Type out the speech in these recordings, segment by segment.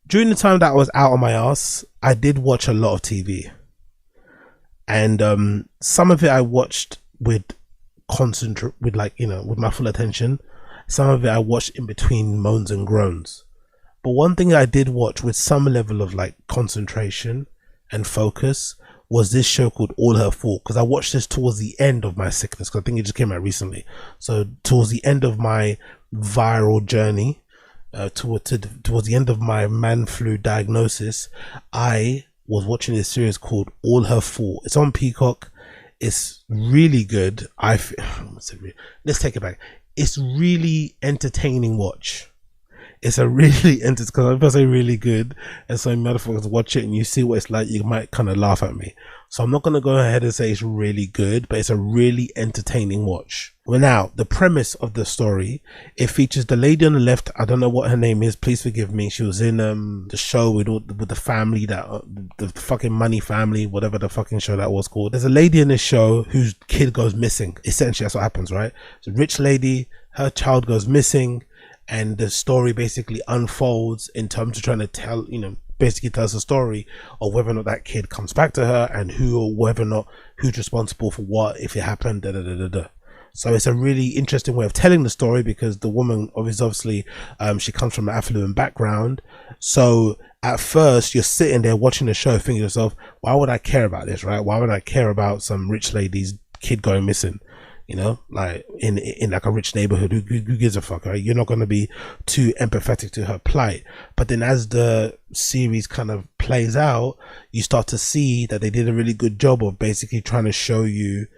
during the time that I was out on my ass, I did watch a lot of TV, and some of it I watched with with like, you know, with my full attention. Some of it I watched in between moans and groans. But one thing I did watch with some level of like concentration and focus was this show called All Her Fault, because I watched this towards the end of my sickness, because I think it just came out recently. So towards the end of my viral journey, towards the end of my man flu diagnosis, I was watching this series called All Her Fault. It's on Peacock. It's really good. Let's take it back. It's really entertaining watch. It's a really entertaining, because I say really good, and so motherfuckers watch it and you see what it's like, you might kind of laugh at me. So I'm not going to go ahead and say it's really good, but it's a really entertaining watch. Well, now the premise of the story, it features the lady on the left. I don't know what her name is, please forgive me. She was in the show with the family, that the fucking Money Family, whatever the fucking show that was called. There's a lady in this show whose kid goes missing. Essentially that's what happens, right? It's a rich lady, her child goes missing, and the story basically unfolds in terms of trying to tell, you know, basically tells the story of whether or not that kid comes back to her, and who, or whether or not who's responsible for what, if it happened, So it's a really interesting way of telling the story, because the woman obviously she comes from an affluent background. So at first you're sitting there watching the show thinking to yourself, why would I care about this, right? Why would I care about some rich lady's kid going missing? You know, like in like a rich neighborhood, who gives a fuck, right? You're not going to be too empathetic to her plight. But then as the series kind of plays out, you start to see that they did a really good job of basically trying to show you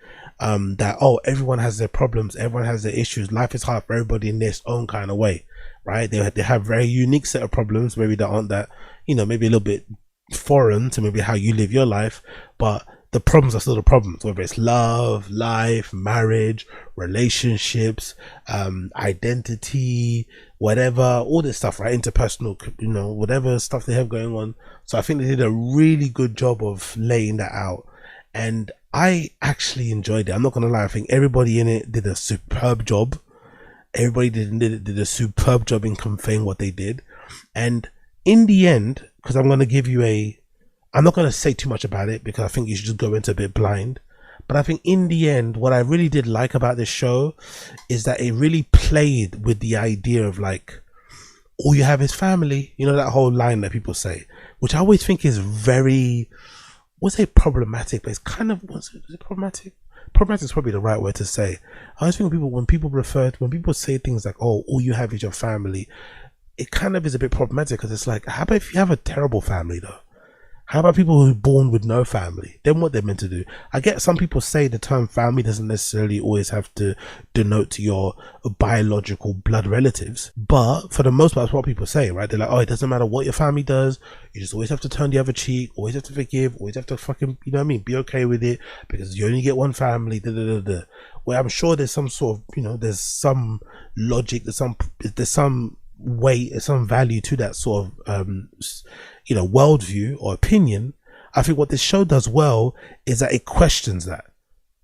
that, oh, everyone has their problems, everyone has their issues, life is hard for everybody in their own kind of way, right? They have very unique set of problems, maybe that aren't that, you know, maybe a little bit foreign to maybe how you live your life, but the problems are still the problems, whether it's love, life, marriage, relationships, identity, whatever, all this stuff, right? Interpersonal, you know, whatever stuff they have going on. So I think they did a really good job of laying that out, and I actually enjoyed it. I'm not gonna lie, I think everybody in it did a superb job. Everybody did a superb job in conveying what they did. And in the end, because I'm not going to say too much about it, because I think you should just go into a bit blind. But I think in the end, what I really did like about this show is that it really played with the idea of like, all you have is family. You know, that whole line that people say, which I always think is very, what's it, problematic, but it's kind of, is it problematic? Problematic is probably the right word to say. I always think when people say things like, oh, all you have is your family, it kind of is a bit problematic, because it's like, how about if you have a terrible family though? How about people who are born with no family? Then what they're meant to do? I get some people say the term family doesn't necessarily always have to denote to your biological blood relatives, but for the most part, that's what people say, right? They're like, oh, it doesn't matter what your family does, you just always have to turn the other cheek, always have to forgive, always have to fucking, you know what I mean, be okay with it, because you only get one family, Well, I'm sure there's some sort of, you know, there's some logic, there's some weight, there's some value to that sort of you know, worldview or opinion. I think what this show does well is that it questions that.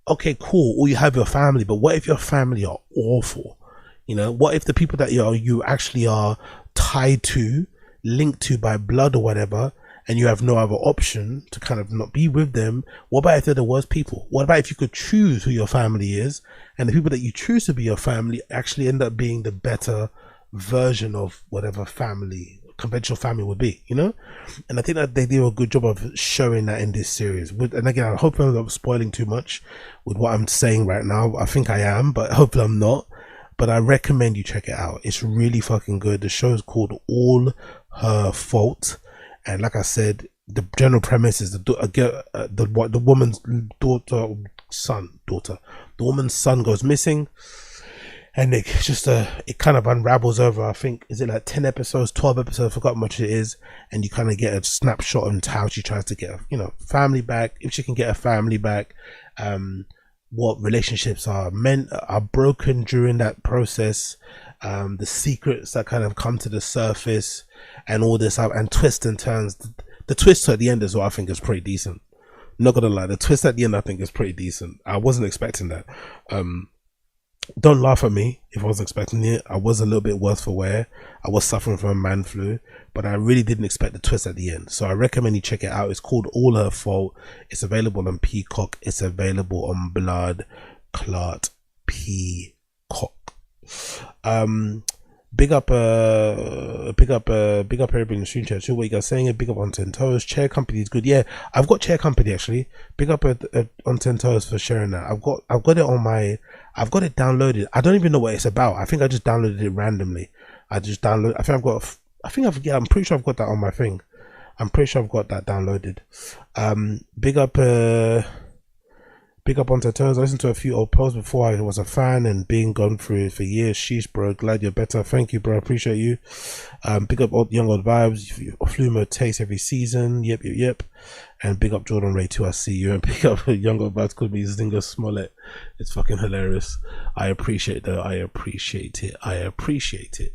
Okay, cool, all you have your family, but what if your family are awful? You know, what if the people that you actually are tied to, linked to by blood or whatever, and you have no other option to kind of not be with them? What about if they're the worst people? What about if you could choose who your family is, and the people that you choose to be your family actually end up being the better version of whatever family, conventional family would be, you know? And I think that they do a good job of showing that in this series. And again, I hope I'm not spoiling too much with what I'm saying right now. I think I am, but hopefully I'm not. But I recommend you check it out. It's really fucking good. The show is called All Her Fault, and like I said, the general premise is the woman's daughter. The woman's son goes missing. And it just it kind of unravels over, I think, is it like 10 episodes, 12 episodes, I forgot how much it is, and you kind of get a snapshot on how she tries to get family back, if she can get a family back, what relationships are broken during that process, the secrets that kind of come to the surface, and all this up, and twists and turns. The twist at the end as well, I think, is pretty decent. Not gonna lie, the twist at the end I think is pretty decent. I wasn't expecting that. Don't laugh at me if I was expecting it. I was a little bit worse for wear. I was suffering from a man flu, but I really didn't expect the twist at the end. So I recommend you check it out. It's called All Her Fault. It's available on Peacock. It's available on Blood Clot Peacock. Big up everybody in the stream chat. Sure, what you guys saying? Big up on Ten Toes. Chair Company is good. Yeah, I've got Chair Company actually. Big up on Ten Toes for sharing that. I've got it on my. I've got it downloaded. I don't even know what it's about. I think I just downloaded it randomly. I think I've got. I think I've. Yeah, I'm pretty sure I've got that on my thing. I'm pretty sure I've got that downloaded. Big up. Big up on Turtles. I listened to a few old posts before I was a fan and being gone through it for years. Sheesh, bro. Glad you're better. Thank you, bro. Appreciate you. Big up Young Old Vibes. Flumo takes every season. Yep. And big up Jordan Ray too. I see you. And big up Young Old Vibes. Could be Zinger Smollett. It's fucking hilarious. I appreciate that. I appreciate it.